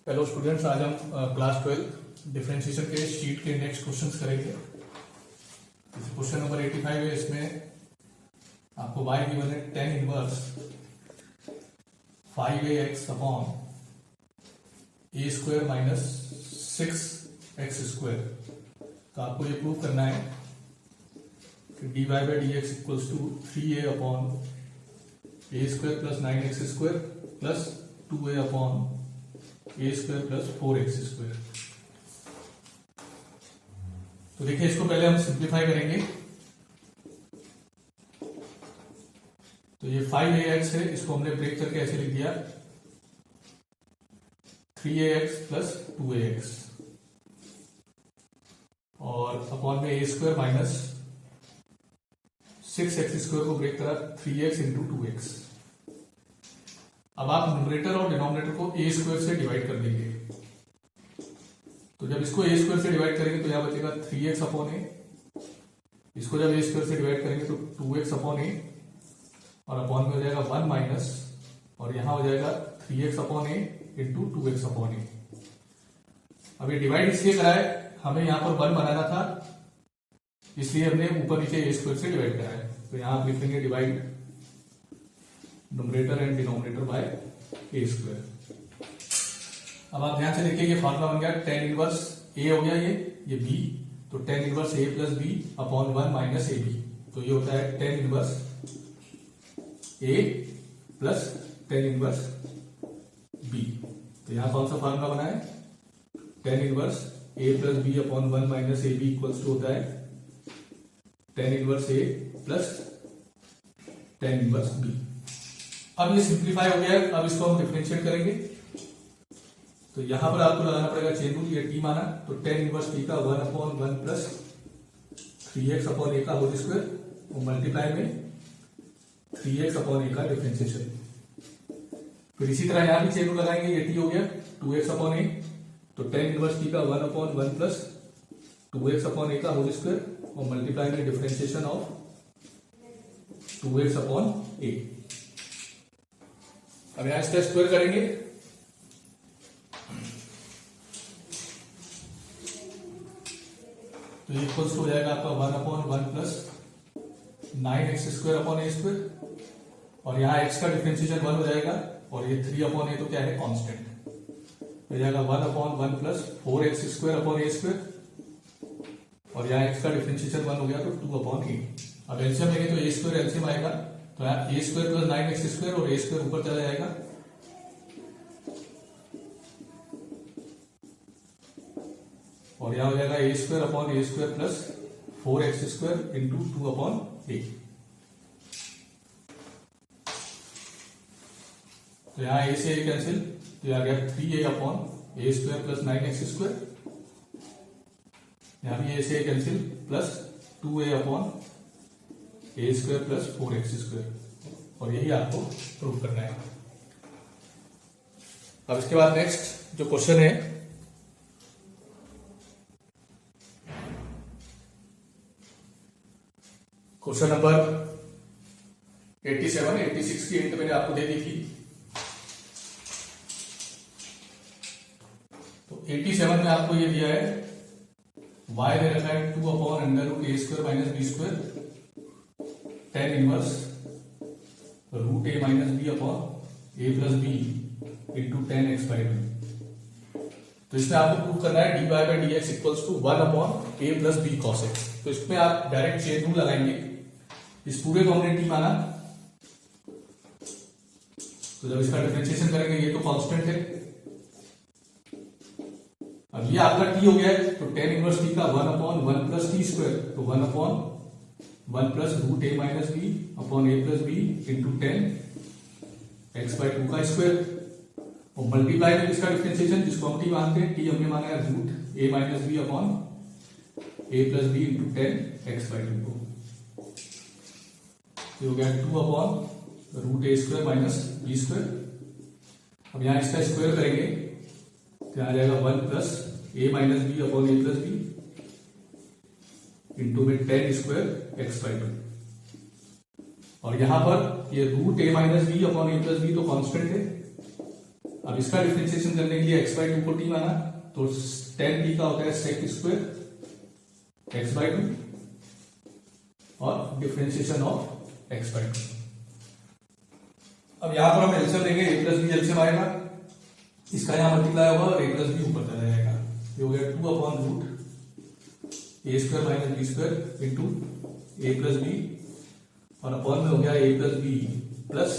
Hello students, आज हम class 12 differentiation के शीट के नेक्स्ट क्वेश्चंस करेंगे। क्वेश्चन नंबर 85 है। इसमें आपको y गिवन है tan inverse 5ax upon a square minus 6x square. तो आपको ये प्रूव करना है कि dy by d x equals to 3a upon a square plus 9x square plus 2a upon a square plus 4x square. तो देखिए, इसको पहले हम सिंप्लीफाई करेंगे। तो ये 5ax है, इसको हमने ब्रेक करके ऐसे लिख दिया 3ax प्लस 2ax और अपॉन में ए स्क्वायर माइनस 6x स्क्वायर को ब्रेक करा 3x इंटू 2x। अब आप न्यूमरेटर और डिनोमिनेटर को ए स्क्वायर से डिवाइड कर देंगे। तो जब इसको ए स्क्वायर से डिवाइड करेंगे तो यहां बचेगा 3x अपॉन ए। इसको जब ए स्क्वायर से डिवाइड करेंगे तो 2x अपॉन ए और अपॉन में हो जाएगा 1 माइनस और यहां हो जाएगा 3x अपॉन ए इंटू 2x अपॉन ए। अब ये डिवाइड इसलिए करा है, हमें यहां पर 1 बनाना था, इसलिए हमने ऊपर नीचे ए स्क्वायर से डिवाइड करा है। तो यहां आप लिखेंगे divide numerator and denominator by A square. अब आप ध्यान से देखिए, ये फॉर्मूला बन गया tan इनवर्स ए हो गया, ये b, तो tan inverse a plus b upon 1 minus a b. तो ये होता है tan inverse a plus tan inverse b। तो यहां कौन सा फॉर्मूला बना है? tan inverse a plus b upon 1 minus a b equals to होता है tan inverse a plus tan inverse b। अब ये सिंप्लीफाई हो गया है। अब इसको हम डिफरेंशिएट करेंगे। तो यहां पर आपको लगाना पड़ेगा चेन रूल। ये t माना तो tan इनवर्स t का 1 upon 1 plus 3x upon a का होल स्क्वायर और मल्टीप्लाई में 3x अपॉन a का डिफरेंशिएशन। फिर इसी तरह यहां भी चेन रूल लगाएंगे। ये t हो गया 2x अपॉन a, तो tan इनवर्स t का 1 upon 1 plus 2x upon a का होल स्क्वायर और मल्टीप्लाई में differentiation of 2x upon a। अब यहां इसका स्क्वायर करेंगे तो इक्वल्स हो जाएगा आपका 1 upon 1 plus 9x square upon a square और यहां x का डिफरेंशिएशन 1 हो जाएगा और ये 3 अपॉन ए तो क्या है? कांस्टेंट। हो जाएगा 1 upon 1 plus 4x square upon a square और यहां x का डिफरेंशिएशन 1 हो गया तो 2 अपॉन ए। अब एलसीएम लेंगे तो ए स्क्वायर एलसीएम आएगा, तो यहाँ ए स्क्वायर प्लस 9x स्क्वायर और ए स्क्वायर ऊपर चला जाएगा और यहां हो जाएगा a square upon a square plus 4x square into 2 upon a. तो यहां ए से ए कैंसिल, तो यहां गया 3a upon a square plus 9x square. यहां भी ए से ए cancel plus 2a upon a square plus 4x square और यही आपको प्रूव करना है। अब इसके बाद नेक्स्ट जो क्वेश्चन है, क्वेश्चन नंबर 87, 86 की हिंट मैंने आपको दे दी थी। तो 87 में आपको ये दिया है y दे रखा है 2 upon under root a square minus b square tan inverse root a minus b upon a plus b into tan x by b. तो इसमें आपको प्रूव करना है dy by d x equals to 1 upon a plus b cos x. तो इसमें आप direct chain rule लगाएंगे। इस पूरे को हमने t माना, तो जब इसका डिफरेंशिएशन करेंगे ये तो कांस्टेंट है। अब ये आपका t हो गया है, तो tan इनवर्स t का 1 अपॉन 1 प्लस टी स्क्वायर, तो 1 upon 1 plus root a minus b upon a plus b into 10 x by 2 का स्क्वायर और मल्टीप्लाई में इसका डिफरेंशिएशन जिसको हम t मानते हैं, t हमने माना है root a minus b upon a plus b into 10 x by 2 को। ये हो गया 2 upon root a square minus b square. अब यहां इसका स्क्वायर करेंगे तो आ जाएगा 1 plus a minus b upon a plus b into में 10 स्क्वायर एक्स बाई 2 और यहां पर ये root a minus b upon a plus B तो कांस्टेंट है। अब इसका डिफरेंशिएशन करने के लिए x बाई 2 को t माना, तो tan t का होता है sec स्क्वायर x बाई 2 और डिफरेंशिएशन ऑफ x बाई 2। अब यहां पर हम एलसीएम लेंगे, a प्लस बी एलसीएम आएगा, इसका यहां मल्टीप्लाई होगा और a प्लस बी ऊपर चला जाएगा, ये हो गया 2 upon root a square minus b square into a plus b और अपॉन में हो गया a plus b plus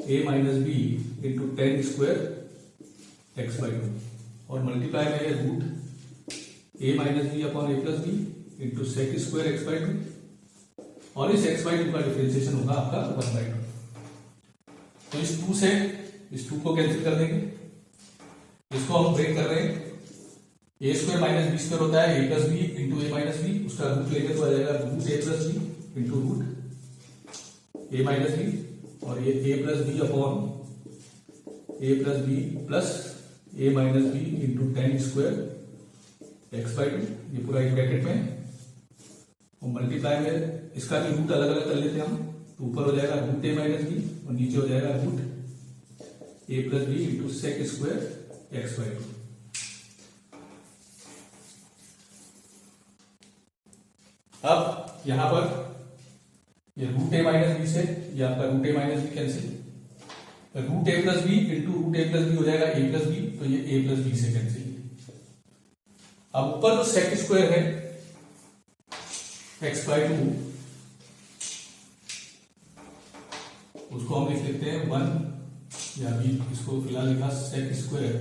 a minus b into tan square x by 2 और मल्टीप्लाई में है root a minus b upon a plus b into sec square x by 2 और इस x by 2 का डिफरेंशिएशन होगा आपका 1 बाई 2। तो इस 2 से इस 2 को कैंसिल कर देंगे, इसको हम ब्रेक कर रहे हैं, a square minus b square होता है a plus b into a minus b, उसका रूट लेंगे तो आ जाएगा root a plus b into root a minus b और ये a plus b upon a plus b plus a minus b into tan square x by 2, ये पूरा एक ब्रैकेट में और मल्टीप्लाई में इसका भी रूट अलग अलग कर लेते हैं हम, तो ऊपर हो जाएगा रूट ए माइनस बी और नीचे हो जाएगा root a plus b into sec square x by 2। अब यहां पर ये रूट ए माइनस बी से ये आपका root a minus B cancel, root a plus b into root a plus B हो जाएगा ए प्लस बी, तो ये ए प्लस बी से कैंसिल। अब ऊपर जो सेक स्क्वायर है एक्स बाई 2 उसको हम लिख लेते हैं 1 या बी, इसको फिलहाल लिखा सेक स्क्वायर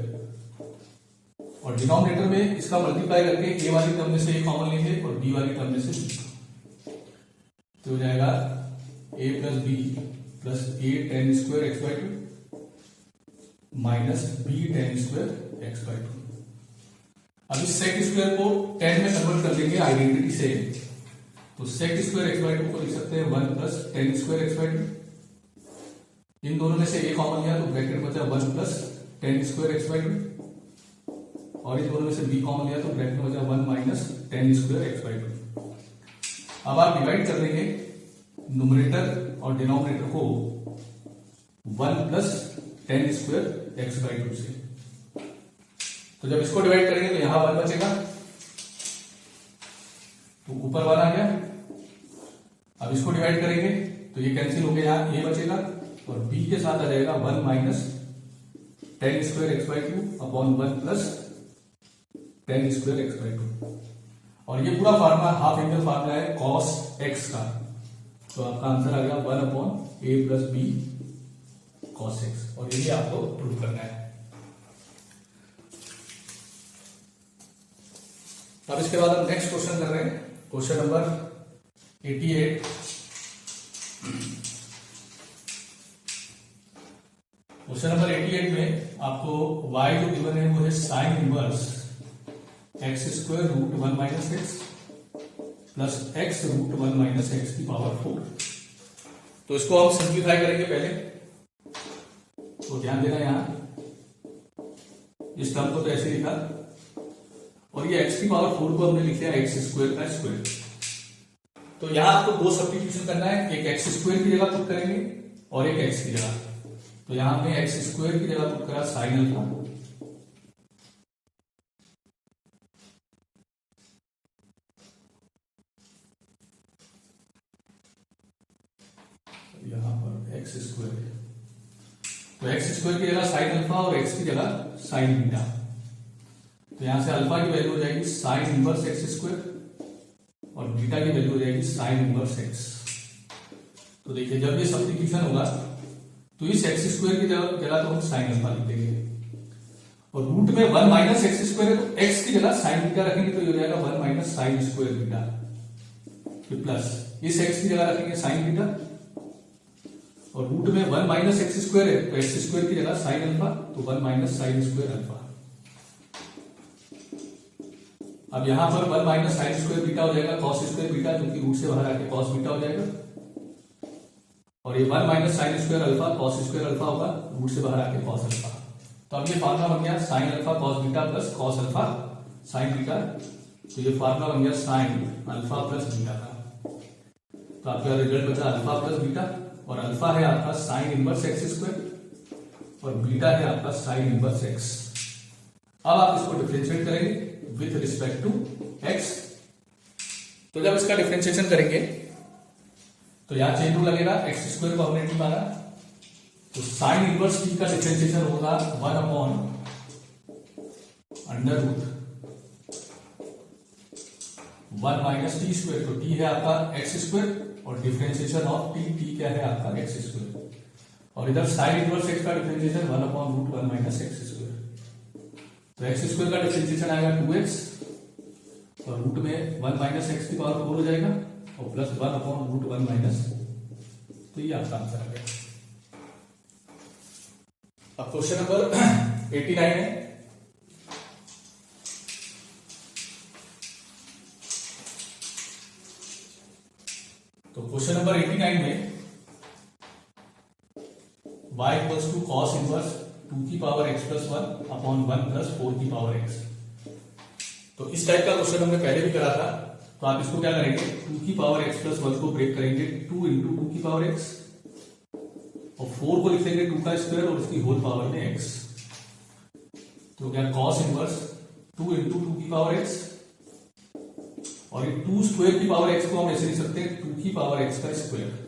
और डिनोमिनेटर में इसका मल्टीप्लाई करके ए वाली टर्म में से ए कॉमन लेंगे और बी वाली टर्म में से बी, तो हो जाएगा a plus b plus a tan square x by 2 minus b tan square x by 2। अब इस सेक स्क्वायर को 10 में कन्वर्ट कर देंगे आइडेंटिटी से, तो सेक स्क्वायर एक्स बाई 2 को लिख सकते हैं 1 plus ten square x by 2, इन दोनों में से ए कॉमन लिया तो ब्रैकेट बचा 1 plus ten square x by 2 और इन दोनों में से बी कॉमन लिया तो ब्रैकेट में बचा 1 minus ten square x by 2। अब आप डिवाइड कर देंगे न्यूमरेटर और डिनोमिनेटर को 1 plus ten square x by 2 से, तो जब इसको डिवाइड करेंगे तो यहां 1 बचेगा, तो ऊपर 1 आ गया। अब इसको डिवाइड करेंगे तो ये कैंसिल हो गया, यहां ए बचेगा और बी के साथ आ जाएगा 1 minus ten square x by 2 upon 1 plus ten square x by 2 और ये पूरा फार्मूला हाफ एंगल फार्मूला है कॉस एक्स का, तो आपका आंसर आ गया 1 upon a plus b cos x और ये आपको प्रूव करना है। अब इसके बाद हम नेक्स्ट क्वेश्चन कर रहे हैं, क्वेश्चन नंबर 88। क्वेश्चन नंबर 88 में आपको y जो गिवन है वो है sine inverse x square root 1 minus x plus x root 1 minus x की पावर 4। तो इसको हम सिंप्लीफाई करेंगे पहले, तो ध्यान देना यहां इस टर्म को तो ऐसे लिखा और ये एक्स की पावर 4 को हमने लिख लिया एक्स स्क्वायर का स्क्वायर। तो यहां आपको दो सब्स्टिट्यूशन करना है, एक एक्स स्क्वायर की जगह पुट करेंगे और एक एक्स की जगह, तो यहां हमने एक्स स्क्वायर की जगह पुट करा साइन अल्फा यहां पर एक्स स्क्वायर है, तो एक्स स्क्वायर की जगह साइन अल्फा और एक्स की जगह साइन बीटा, तो यहां से अल्फा की वैल्यू हो जाएगी साइन इनवर्स एक्स स्क्वायर और बीटा की वैल्यू हो जाएगी साइन इनवर्स एक्स। तो देखिए जब ये सब्स्टिट्यूशन होगा तो इस एक्स स्क्वायर की जगह तो हम साइन अल्फा लिख देंगे और रूट में 1 माइनस एक्स स्क्वायर है तो एक्स की जगह साइन बीटा रखेंगे तो ये हो जाएगा 1 माइनस साइन स्क्वायर बीटा, फिर प्लस इस एक्स की जगह रखेंगे साइन बीटा और रूट में 1 माइनस एक्स स्क्वायर है तो एक्स स्क्वायर की जगह साइन अल्फा तो 1 माइनस साइन स्क्वायर अल्फा। अब यहां पर 1 माइनस साइन स्क्वायर बीटा हो जाएगा कॉस स्क्वायर बीटा, क्योंकि रूट से बाहर आके कॉस बीटा हो जाएगा और ये 1 minus sine square alpha cos square alpha होगा, रूट से बाहर आके कॉस अल्फा। तो अब ये फार्मूला बन गया sine alpha cos beta plus cos alpha sign beta, तो ये फार्मूला बन गया साइन अल्फा प्लस बीटा का। तो आपका रिजल्ट बचा अल्फा प्लस बीटा और अल्फा है आपका साइन इनवर्स एक्स स्क्वायर और बीटा है आपका साइन इनवर्स एक्स। अब आप इसको डिफरेंशिएट करेंगे विथ रिस्पेक्ट टू एक्स। तो जब इसका डिफरेंशिएशन करेंगे तो यहां चेन रूल लगेगा, एक्स स्क्वायर को हमने टी माना, तो साइन इनवर्स टी का डिफरेंशिएशन होगा 1 upon under root 1 minus t square. तो टी है आपका एक्स स्क्वायर और डिफरेंशिएशन ऑफ टी, टी क्या है आपका एक्स स्क्वायर, और इधर साइन इनवर्स एक्स का differentiation 1 upon root 1 minus x square. तो एक्स स्क्वायर का डिफरेंशिएशन आएगा 2x और रूट में 1 माइनस एक्स की पावर 4 हो जाएगा और प्लस 1 अपॉन रूट 1 माइनस, तो ये आपका आंसर आ गया। अब क्वेश्चन नंबर 89 है। तो क्वेश्चन नंबर 89 में y equals to cos inverse 2 की power x plus 1 upon 1 plus 4 की पावर x। तो इस टाइप का क्वेश्चन हमने पहले भी करा था। तो आप इसको क्या करेंगे, 2 की पावर x प्लस 1 को ब्रेक करेंगे 2 इंटू 2 की पावर x और 4 को लिख देंगे 2 का स्क्वायर और उसकी होल पावर में x। तो क्या कॉस इनवर्स 2 इंटू 2 की पावर x, और ये 2 स्क्वायर की पावर x को हम ऐसे लिख सकते हैं 2 की पावर x का स्क्वायर।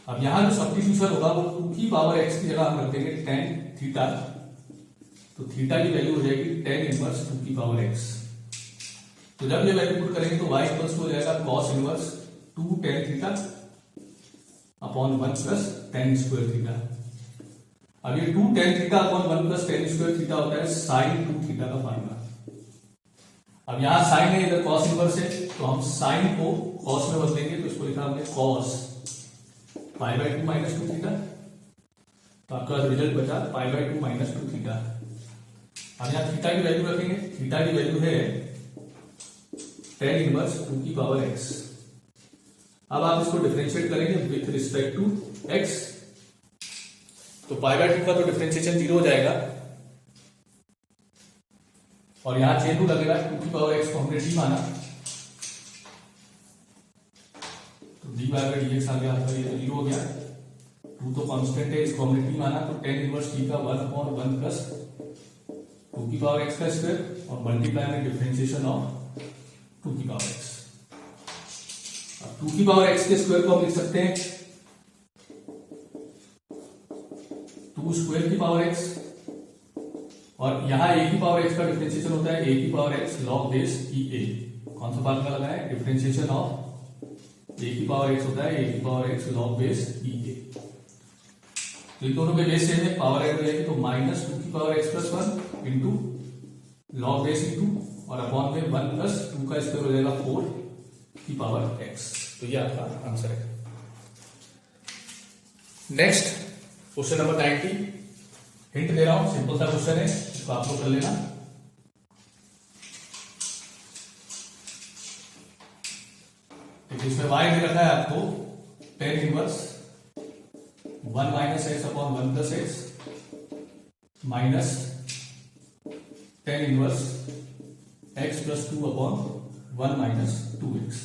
अब यहां जो सब्स्टिट्यूशन होगा वो 2 की पावर x की जगह हम रख देंगे tan थीटा, तो थीटा की वैल्यू हो जाएगी tan इनवर्स 2 की पावर x। तो जब ये वैल्यू पुट करेंगे तो y इक्वल्स हो जाएगा cos inverse 2 tan theta upon 1 plus tan square theta. अब ये 2 tan theta upon 1 plus tan square theta होता है sin 2 थीटा का फार्मूला। अब यहां साइन है, इधर cos इनवर्स है, तो हम साइन को cos में बदलेंगे, तो इसको लिखा हमने cos pi by 2 minus 2 theta. तो आपका रिजल्ट बचा पाई बाय 2 माइनस 2 थीटा। अब यहां थीटा की वैल्यू रखेंगे, थीटा की वैल्यू है tan इनवर्स 2 की पावर x। अब आप इसको डिफरेंशिएट करेंगे विथ रिस्पेक्ट टू x, तो पाई बाय 2 का तो डिफरेंशिएशन 0 हो जाएगा और यहां चेन रूल लगेगा 2 की पावर x को हमने d माना, तो dy बाय dx आ गया आपका, ये तो 0 हो गया। 2 तो कांस्टेंट है, इसको हमने t माना, तो tan इनवर्स t का 1 अपॉन 1 प्लस 2 की पावर x का स्क्वायर और मल्टीप्लाई में डिफरेंशिएशन ऑफ 2 की पावर x। अब 2 की पावर x के स्क्वायर को हम लिख सकते हैं 2 स्क्वायर की पावर x, और यहां a की पावर x का डिफरेंशिएशन होता है a की power x log base e a। कौन सा फार्मूला लगाना है, डिफरेंशिएशन ऑफ a की पावर x होता है a की power x log base e a। तो इन दोनों के बेस सेम है, पावर ऐड हो जाएगी, तो माइनस 2 की power x plus 1 into log base into और अपॉन में 1 प्लस 2 का स्क्वायर हो जाएगा 4 की पावर x। तो ये आपका आंसर है। नेक्स्ट क्वेश्चन नंबर 90, हिंट दे रहा हूं, सिंपल सा क्वेश्चन है, इसको आप लोग कर लेना। इसमें y दे रखा है आपको tan inverse 1 minus x upon 1 plus x minus tan inverse x plus 2 upon 1 minus 2x।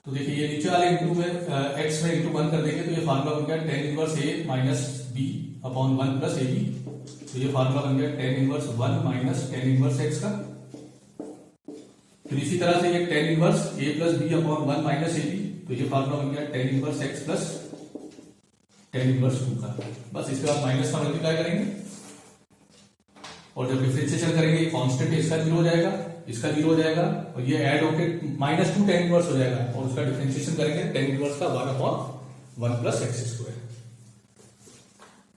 तो देखिए ये नीचे वाले इंटू में x में इंटू 1 कर देंगे तो ये फार्मूला बन गया tan inverse a minus b upon 1 plus ab। तो ये फार्मूला बन गया tan inverse 1 minus tan inverse x का। फिर इसी तरह से ये tan inverse a plus b upon 1 minus ab, तो ये फार्मूला बन गया tan inverse x plus tan inverse 2 का। बस इसके बाद माइनस का मल्टीप्लाई करेंगे और जब डिफरेंशिएशन करेंगे कांस्टेंट है, इसका 0 हो जाएगा, इसका 0 हो जाएगा और ये ऐड होकर माइनस 2 tan इनवर्स हो जाएगा और उसका डिफरेंशिएशन करेंगे tan इनवर्स का 1 अपॉन 1 प्लस एक्स स्क्वायर।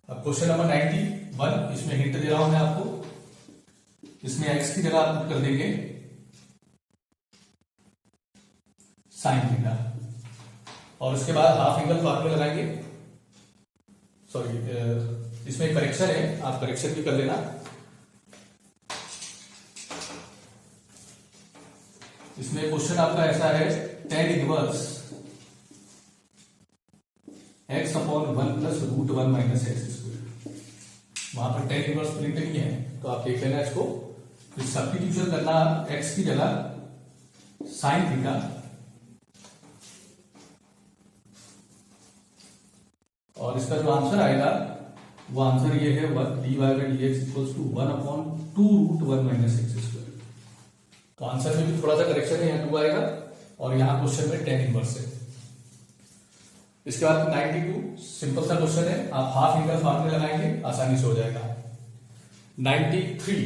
अब क्वेश्चन नंबर 91, इसमें हिंट दे रहा हूं मैं आपको, इसमें x की जगह आप पुट कर देंगे साइन थीटा और उसके बाद हाफ एंगल फार्मूला लगाएंगे। सॉरी, इसमें करेक्शन है, आप करेक्शन भी कर लेना। इसमें क्वेश्चन आपका ऐसा है tan inverse x upon 1 plus root 1 minus x square. वहां पर tan इनवर्स प्रिंट नहीं है तो आप देख लेना इसको। फिर सब्स्टिट्यूशन करना x की जगह साइन थीटा और इसका जो आंसर आएगा वो आंसर ये है 1 dy by dx equals to 1/2 √1 minus x square. तो आंसर में भी थोड़ा सा करेक्शन है, यहाँ 2 आएगा और यहाँ क्वेश्चन में tan इनवर्स है। इसके बाद 92 सिंपल सा क्वेश्चन है, आप हाफ इंगल फार्मूला लगाएंगे आसानी से हो जाएगा। 93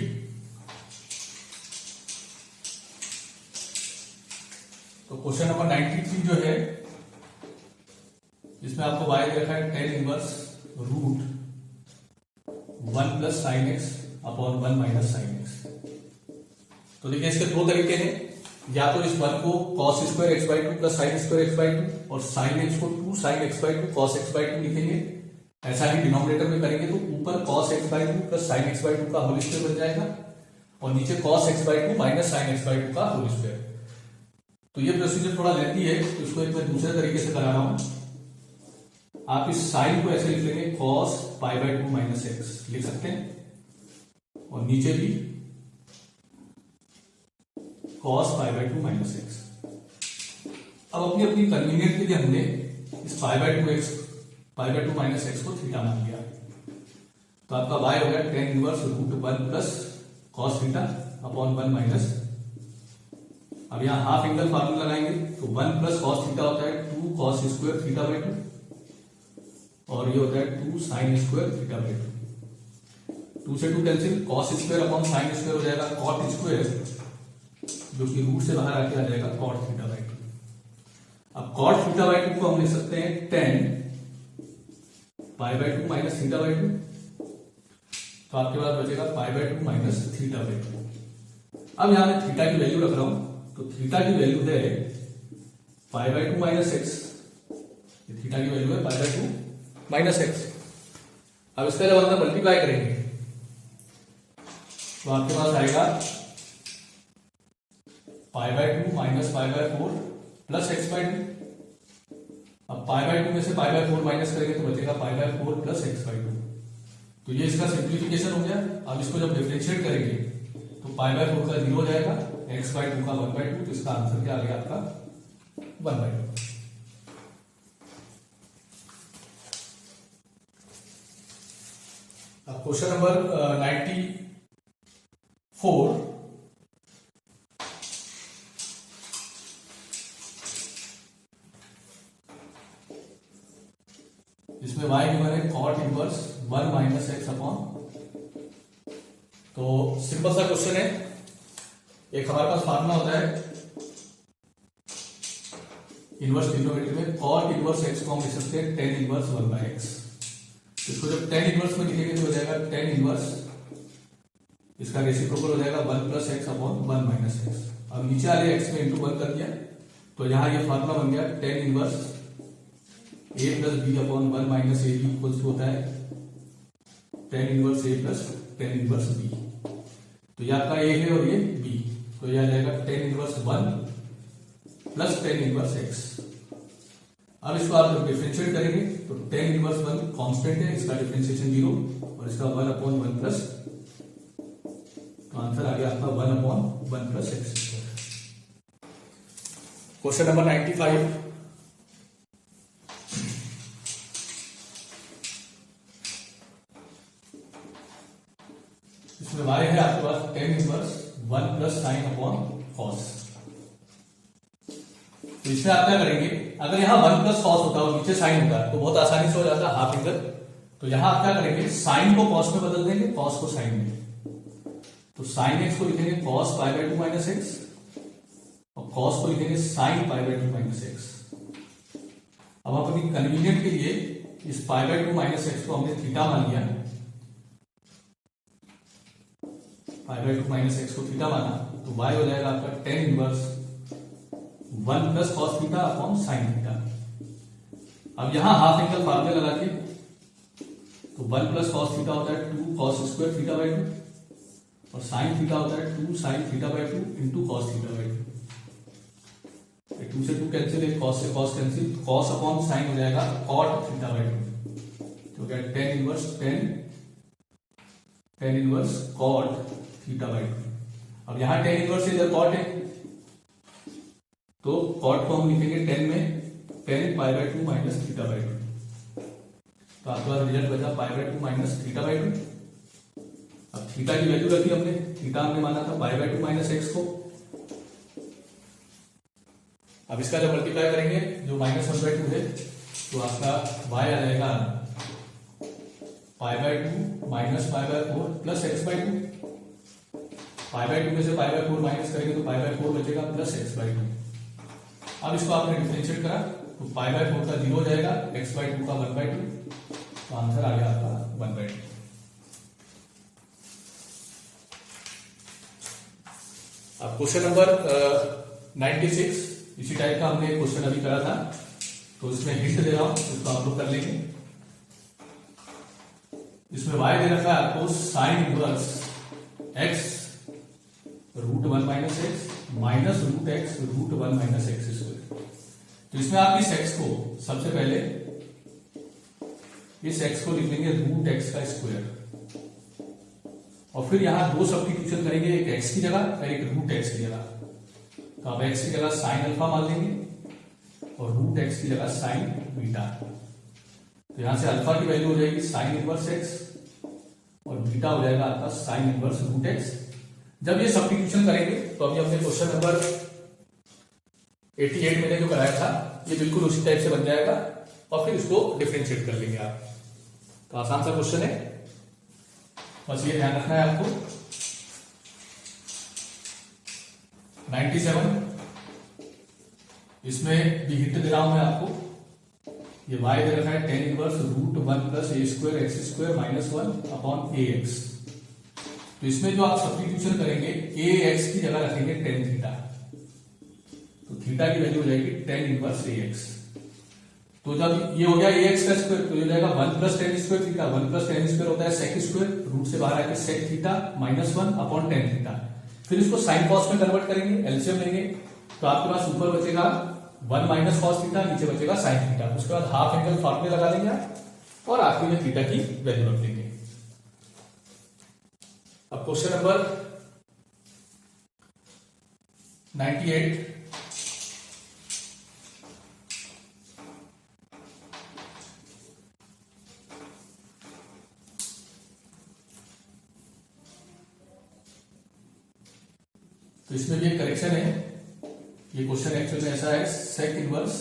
तो क्वेश्चन नंबर 93 जो है इसमें आपको y दे रखा है tan inverse √1 plus sine x upon 1 minus sine x. तो देखिए इसके दो तरीके हैं, या तो इस 1 को cos square x by 2 plus sine square x by 2 और साइन एक्स को 2 sine x by 2 cos x by 2 लिखेंगे। ऐसा ही डिनोमिनेटर में करेंगे तो ऊपर cos x by 2 plus sine x by 2 का होल स्क्वायर बन जाएगा और नीचे cos x by 2 minus sine x by 2 का होल स्क्वायर। तो ये प्रोसीजर थोड़ा लेती है, तो इसको एक मैं दूसरे तरीके से करा रहा हूं। आप इस साइन को ऐसे लिख लेंगे cos pi by 2 minus x लिख सकते हैं और नीचे भी cos pi by 2 minus x. अब अपनी अपनी कन्वीनियंट के लिए हमने इस पाई बाई 2 माइनस एक्स को थीटा मान लिया। तो आपका y हो गया tan inverse √1 plus cos theta upon 1 minus. अब यहां हाफ एंगल फार्मूला लगाएंगे तो 1 प्लस cos थीटा होता है 2 cos स्क्वायर थीटा बाई 2 और ये होता है 2 साइन स्क्वायर थीटा बाई 2। 2 से 2 cancel, cos square upon sine square हो जाएगा cot स्क्वायर, जो कि रूट से बाहर आके आ जाएगा cot थीटा बाई 2। अब cot थीटा बाई 2 को हम लिख सकते हैं tan pi by 2 minus theta by 2। तो आपके पास बचेगा pi by 2 minus theta by 2। अब यहां मैं थीटा की वैल्यू रख रहा हूं, तो थीटा की वैल्यू है pi by 2 minus x. Theta की वैल्यू है पाई बाई 2 माइनस एक्स। अब इसका जब अंदर मल्टीप्लाई करेंगे तो आपके पास आएगा pi by 2 minus pi by 4 plus x by 2। अब पाई बाई 2 में से पाई बाई 4 माइनस करेंगे तो बचेगा pi by 4 plus x by 2। तो ये इसका सिंप्लीफिकेशन हो गया। अब इसको जब डिफरेंशिएट करेंगे तो पाई बाई 4 का 0 हो जाएगा, एक्स बाई 2 का 1 बाई 2। तो इसका आंसर क्या आ गया आपका 1 बाई 2। अब क्वेश्चन नंबर 94 इसमें y गिवन है cot inverse 1 minus x upon. तो सिंपल सा क्वेश्चन है, एक हमारे पास फार्मूला होता है इनवर्स ट्रिग्नोमेट्री में, cot इनवर्स एक्स को हम लिख सकते हैं tan इनवर्स 1 बाई एक्स। इसको जब tan इनवर्स में लिखेंगे तो हो जाएगा tan इनवर्स, इसका रेसिप्रोकल हो जाएगा 1 plus x upon 1 minus x. अब नीचे वाले एक्स में इंटू 1 कर दिया तो यहां ये फार्मूला बन गया tan inverse a plus b upon 1 minus a b equals to होता है tan inverse a plus tan inverse b। तो ये आपका a है और ये b, तो यह आ जाएगा tan inverse 1 plus tan inverse x। अब इसको आप जब डिफरेंशिएट करेंगे तो tan इनवर्स 1 कांस्टेंट है, इसका डिफरेंशिएशन 0 और इसका 1 अपॉन 1 प्लस, तो आंसर आ गया आपका 1 upon 1 plus x. Question number 95 इसमें y है आपके पास tan inverse 1 plus sine upon cos. तो इसमें आप क्या करेंगे, अगर यहाँ 1 प्लस कॉस होता है और नीचे साइन होता है तो बहुत आसानी से हो जाता है हाफ एंगल। तो यहां आप क्या करेंगे, साइन को कॉस में बदल देंगे, कॉस को साइन में। तो साइन एक्स को लिखेंगे cos pi by 2 minus x और कॉस को लिखेंगे sine pi by 2 minus x. अब अपनी कन्वीनियंट के लिए इस पाई बाई 2 माइनस एक्स को हमने थीटा मान लिया, पाई बाई 2 माइनस एक्स को थीटा माना, तो y हो जाएगा आपका tan inverse 1 plus cos theta upon sine theta. अब यहां हाफ एंगल फार्मूला लगा के तो 1 प्लस कॉस थीटा होता है 2 कॉस स्क्वायर थीटा बाई 2 और साइन थीटा होता है 2 sine theta by 2 into cos theta by 2। 2 से 2 कैंसिल, एक कॉस से cos cancel, cos upon sine हो जाएगा कॉट थीटा बाई 2। तो क्या tan inverse tan inverse cot theta by 2। अब यहां tan इनवर्स इधर कॉट है तो कॉट को हम लिखेंगे tan में tan pi by 2 minus theta by 2। तो आपके पास रिजल्ट बचा पाई बाय 2 माइनस थीटा बाय 2। अब थीटा की वैल्यू रखी हमने, थीटा हमने माना था पाई बाय 2 माइनस एक्स को। अब इसका जब मल्टीप्लाई करेंगे जो माइनस 1/2 है तो आपका y आ जाएगा pi by 2 minus pi by 4 plus x by 2। Pi by 2 में से पाई बाय 4 माइनस करेंगे तो पाई बाय 4 बचेगा प्लस एक्स बाय 2। अब इसको आपने डिफरेंशिएट करा तो पाई बाय 4 का 0 हो जाएगा, एक्स बाय 2 का 1/2, तो आंसर आ गया आपका 1/2। अब क्वेश्चन नंबर 96, इसी टाइप का हमने क्वेश्चन अभी करा था, तो इसमें हिंट दे रहा हूं, इसको आप लोग कर लेंगे। इसमें y दे रखा है आपको sine inverse x root 1 minus x minus root x root 1 minus x square. तो इसमें आप इस x को सबसे पहले इस x को लिख लेंगे रूट एक्स का स्क्वायर, और फिर यहां दो सब्स्टिट्यूशन करेंगे, एक x की जगह और एक रूट एक्स की जगह। तो आप x की जगह साइन अल्फा मान लेंगे और रूट एक्स की जगह साइन बीटा। तो यहां से अल्फा की वैल्यू हो जाएगी साइन इनवर्स एक्स और बीटा हो जाएगा आपका साइन इनवर्स रूट एक्स। जब ये सब्स्टिट्यूशन करेंगे तो अभी हमने क्वेश्चन नंबर 88 मैंने जो कराया था ये बिल्कुल उसी टाइप से बन जाएगा, और फिर इसको डिफरेंशिएट कर लेंगे आप। तो आसान सा क्वेश्चन है, बस ये ध्यान रखना है आपको। 97, इसमें भी हिंट दे रहा हूं मैं आपको। ये y दे रखा है tan inverse root 1 plus a square x square minus 1 upon a x. तो इसमें जो आप सब्स्टिट्यूशन करेंगे ए एक्स की जगह रखेंगे tan थीटा, तो थीटा की वैल्यू हो जाएगी tan इनवर्स ए एक्स। तो जब ये हो गया ए एक्स का स्क्वायर तो ये हो जाएगा 1 plus tan square theta. 1 plus tan square होता है sec स्क्वायर, रूट से बाहर आके sec theta minus 1 upon tan theta. फिर इसको साइन कॉस में कन्वर्ट करेंगे, एलसीएम लेंगे, तो आपके पास ऊपर बचेगा 1 माइनस कॉस थीटा, नीचे बचेगा साइन थीटा। उसके बाद हाफ एंगल फॉर्मूला लगा देंगे आप और आखिरी में थीटा की वैल्यू रख देंगे। अब क्वेश्चन नंबर 98, तो इसमें भी एक करेक्शन है। ये क्वेश्चन एक्चुअल में ऐसा है, sec inverse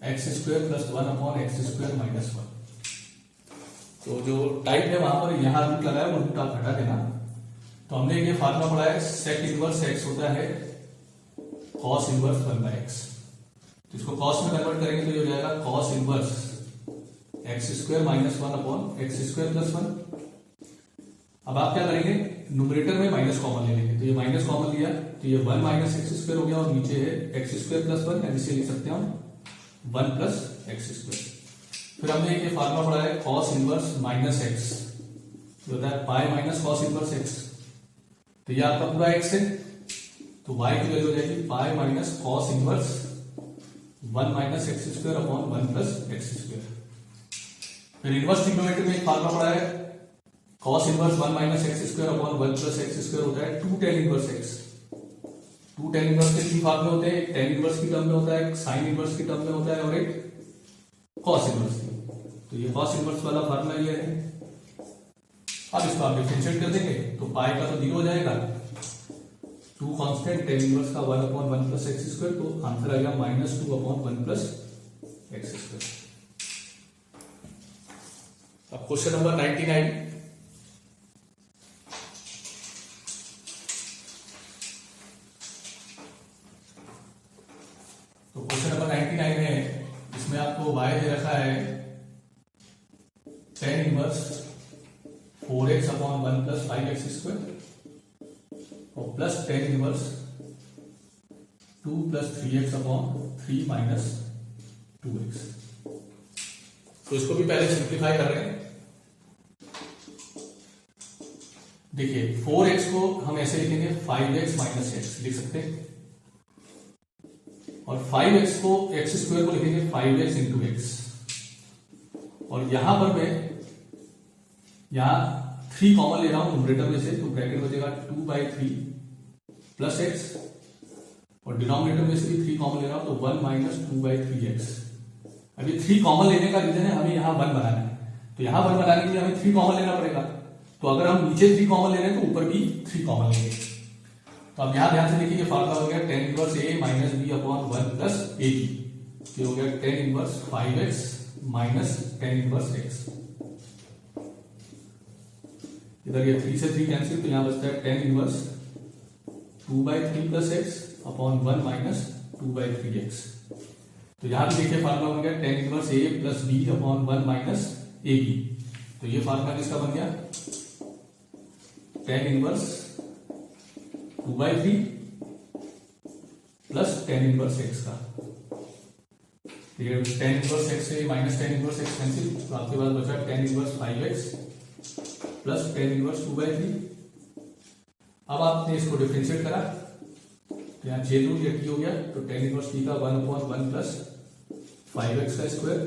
x square plus 1 upon x square minus 1। तो जो टाइप है वहां पर यहां रूट लगाया वो रूट आप हटा देना। तो हमने ये फार्मूला पढ़ा है, सेक इनवर्स एक्स होता है कॉस इनवर्स 1 बाय एक्स। तो इसको कॉस में कन्वर्ट करेंगे तो ये हो जाएगा cos inverse x square minus 1 upon x square plus 1। अब आप क्या करेंगे, न्यूमरेटर में माइनस कॉमन ले लेंगे, तो ये माइनस कॉमन लिया तो ये 1 माइनस एक्स स्क्वायर हो गया, और नीचे है एक्स स्क्वायर प्लस 1, ऐसे लिख सकते हैं हम 1 प्लस एक्स स्क्वायर। फिर हमने ये फार्मूला पढ़ा है कॉस इनवर्स माइनस एक्स, जो होता है pi minus cos inverse x. तो ये आपका पूरा एक्स है, तो y की वैल्यू हो जाएगी pi minus cos inverse 1 minus x square upon 1 plus x square. फिर इनवर्स ट्रिग्नोमेट्री में एक फार्मूला पढ़ा है cos inverse 1 minus x square upon 1 plus x square होता है 2 tan inverse x। 2 tan inverse के तीन फार्मूले होते हैं, एक tan इनवर्स की टर्म में होता है, एक sin इनवर्स की टर्म में होता है और एक cos इनवर्स की। तो ये cos इनवर्स वाला फार्मूला ये है। अब इसको आप डिफरेंशिएट कर देंगे तो पाई का तो 0 हो जाएगा, 2 कांस्टेंट tan इनवर्स का 1 अपॉन 1 प्लस एक्स स्क्वायर, तो आंसर आएगा -2 अपॉन 1 प्लस एक्स स्क्वायर। अब क्वेश्चन नंबर 99, तो क्वेश्चन नंबर 99 है, इसमें आपको y दे रखा है tan inverse 4x upon 1 plus 5x square और plus tan inverse 2 plus 3x upon 3 minus 2x। तो इसको भी पहले सिंप्लीफाई कर रहे हैं। देखिए 4x को हम ऐसे लिखेंगे 5x माइनस x लिख सकते हैं, और 5x को x स्क्वायर को लिखेंगे 5x इंटू एक्स। और यहां पर मैं यहां 3 कॉमन ले रहा हूं न्यूमरेटर में से, तो ब्रैकेट बचेगा 2/3 प्लस x, और डिनोमिनेटर में से भी 3 कॉमन ले रहा हूं तो 1 माइनस 2/3x। अभी 3 कॉमन लेने का रीजन है हमें यहाँ 1 बनाना है, तो यहाँ 1 बनाने के लिए हमें 3 कॉमन लेना पड़ेगा। तो अगर हम नीचे 3 कॉमन ले रहे हैं तो ऊपर भी 3 कॉमन लेंगे। तो अब यहाँ ध्यान से देखिए, फार्मूला हो गया tan inverse a minus b upon 1 plus a b, ये हो गया tan inverse 5x minus tan inverse x। इधर ये 3 से 3 कैंसिल, तो यहाँ बचता है tan inverse 2/3 plus x upon 1 minus 2/3x। तो यहां भी देखिए फार्मूला बन गया tan inverse a plus b upon 1 minus a b. तो ये फार्मूला किसका बन गया, tan inverse 2/3 plus tan inverse x का। तो ये tan इनवर्स x से minus tan inverse x cancel, तो आपके पास बचा tan inverse 5x plus tan inverse 2/3। अब आपने इसको डिफरेंशिएट करा, तो यहाँ j रूट ये t हो गया, तो tan इनवर्स t का 1/1 प्लस 5x का स्क्वायर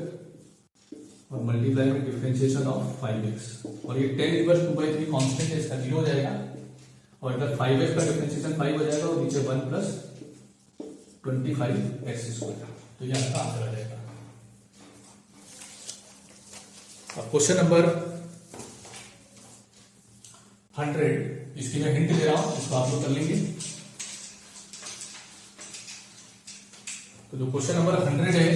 और मल्टीप्लाई में डिफरेंशिएशन ऑफ 5x, और ये tan इनवर्स 2/3 कांस्टेंट है, इसका 0 हो जाएगा, और इधर 5x का डिफरेंशिएशन 5 हो जाएगा, और नीचे 1 प्लस 25x स्क्वायर। तो ये आपका आंसर आ जाएगा। अब क्वेश्चन नंबर 100, इसकी मैं हिंट दे रहा हूं, इसको आप लोग कर लेंगे। तो जो क्वेश्चन नंबर 100 है,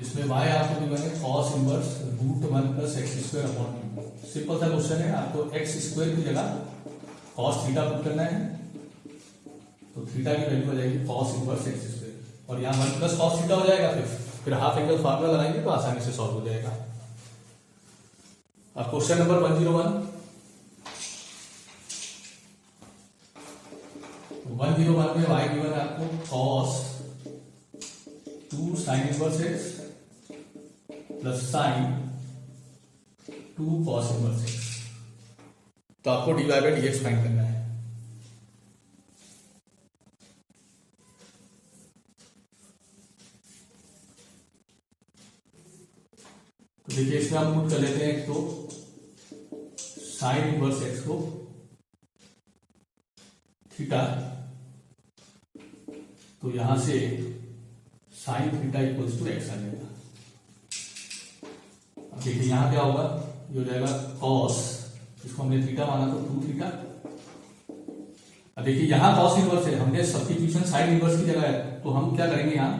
इसमें y आपको भी बने cos inverse √1 plus x square upon 2। Simple सा क्वेश्चन है, आपको एक्स स्क्वायर की जगह cos थीटा पुट करना है, तो थीटा की वैल्यू हो जाएगी cos इनवर्स एक्स स्क्वायर, और यहाँ 1 प्लस cos थीटा हो जाएगा, फिर हाफ एंगल फार्मूला लगाएंगे तो आसानी से सॉल्व हो जाएगा। अब क्वेश्चन नंबर 101 में y गिवन है आपको cos 2 sin inverse x plus sin 2 cos inverse x। तो आपको dy बाई dx फाइंड करना है। तो देखिए, इसमें हम पुट कर लेते हैं, एक तो sin इनवर्स x को थीटा, तो यहां से sine theta equals to x आ जाएगा। अब देखिए यहां क्या होगा, ये हो जाएगा कॉस, इसको हमने थीटा माना तो 2 थीटा। अब देखिए यहां कॉस इनवर्स है, हमने सब्स्टिट्यूशन साइन इनवर्स की जगह है, तो हम क्या करेंगे, यहां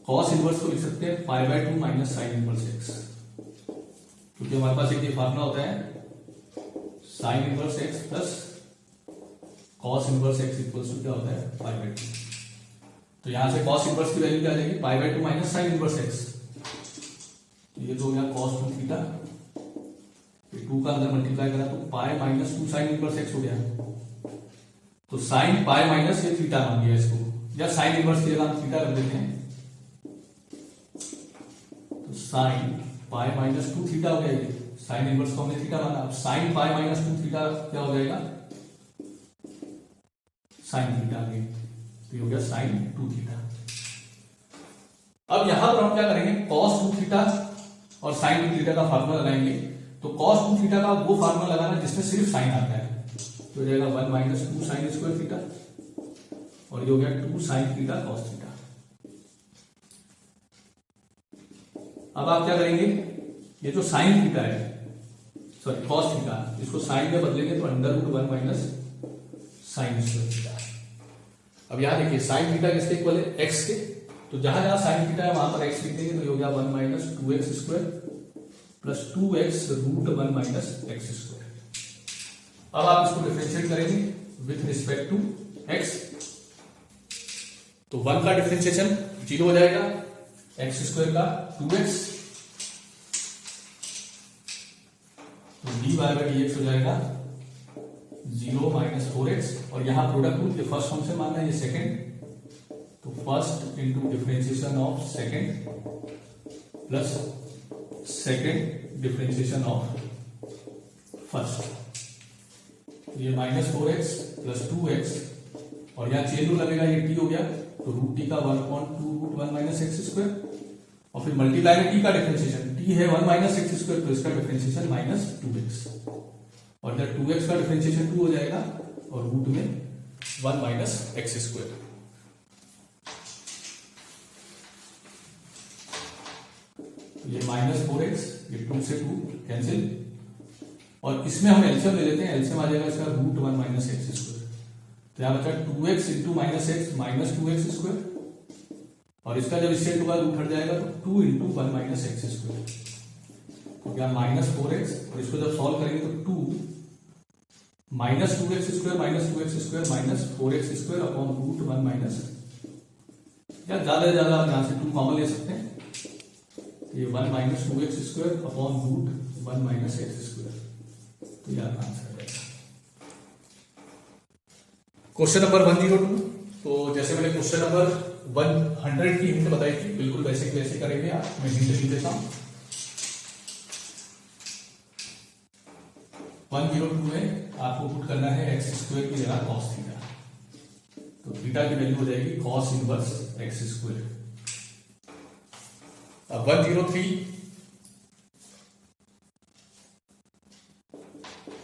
कॉस इनवर्स को लिख सकते हैं π/2 माइनस साइन इनवर्स एक्स, क्योंकि हमारे पास एक ये फार्मूला होता है sine inverse x plus cos inverse x equals to क्या होता है π/2। तो यहां से cos इनवर्स की वैल्यू क्या आ जाएगी, π/2 माइनस sin इनवर्स x। तो ये तो हो गया cos 2 थीटा, ये 2 का अंदर मल्टीप्लाई करा तो pi minus 2 sin inverse x हो गया। तो sin पाई माइनस ये थीटा मान लिया इसको, या sin इनवर्स की जगह हम थीटा रख देते हैं, तो sin पाई माइनस 2 थीटा हो गया। ये sin इनवर्स को हमने थीटा माना, अब sin पाई माइनस 2 थीटा क्या हो जाएगा, साइन थीटा आ गई, तो ये हो गया साइन 2 थीटा। अब यहां पर हम क्या करेंगे, cos 2 थीटा और साइन 2 थीटा का फार्मूला लगाएंगे। तो cos 2 थीटा का वो फार्मूला लगाना जिसमें सिर्फ साइन आता है, तो हो जाएगा 1 माइनस 2 साइन स्क्वायर थीटा, और ये हो गया 2 साइन थीटा cos थीटा। अब आप क्या करेंगे, ये जो साइन थीटा है, सॉरी cos थीटा, इसको साइन में बदलेंगे तो √1 माइनस साइन स्क्वायर थीटा। अब यहां देखिए साइन थीटा किसके इक्वल है, एक्स के, तो जहां जहां साइन थीटा है वहां पर एक्स लिख देंगे, तो ये हो गया 1 minus 2x square plus 2x √1 minus x square. अब आप इसको डिफरेंशिएट करेंगे विथ रिस्पेक्ट टू x, तो 1 का डिफरेंशिएशन 0 हो जाएगा, एक्स स्क्वायर का 2x, तो dy बाई dx हो जाएगा 0 माइनस 4x, और यहां प्रोडक्ट रूल ये फर्स्ट फंक्शन मानना है, ये सेकंड, तो first into differentiation of second plus second differentiation of first, ये माइनस 4x प्लस 2x, और यहां चेन रूल लगेगा, ये t हो गया, तो √t का 1/2 √1 माइनस एक्स स्क्वायर, और फिर मल्टीप्लाई में t का डिफरेंशिएशन, t है 1 माइनस एक्स स्क्वायर, तो इसका डिफरेंशिएशन माइनस 2x, और इधर 2x का डिफरेंशिएशन 2 हो जाएगा, और रूट में 1 माइनस एक्स स्क्वायर। ये -4x, ये 2 से 2 कैंसिल, और इसमें हम एलसीएम ले लेते हैं, एलसीएम आ जाएगा इसका √1 माइनस एक्स स्क्वायर। तो यहाँ बचा 2x into -x minus 2x square, और इसका जब इससे टू का रूट हट जाएगा तो 2 इंटू 1 माइनस एक्स स्क्वायर। तो क्या -4x, और इसको जब सॉल्व करेंगे तो 2 minus 2x square minus 2x square minus 4x square upon √1 minus, या ज्यादा से ज्यादा आप यहां से 2 कॉमन ले सकते हैं, ये 1 minus 2x square upon √1 minus x square. तो ये आपका आंसर है। Question number 102। तो जैसे मैंने क्वेश्चन नंबर 100 की हिंट बताई थी, बिल्कुल वैसे कैसे करेंगे आप, मैं हिंट लिख देता हूं। 102 में आपको पुट करना है एक्स स्क्वायर की जगह कॉस थीटा, तो थीटा की वैल्यू हो जाएगी कॉस इनवर्स एक्स स्क्वायर। अब 103,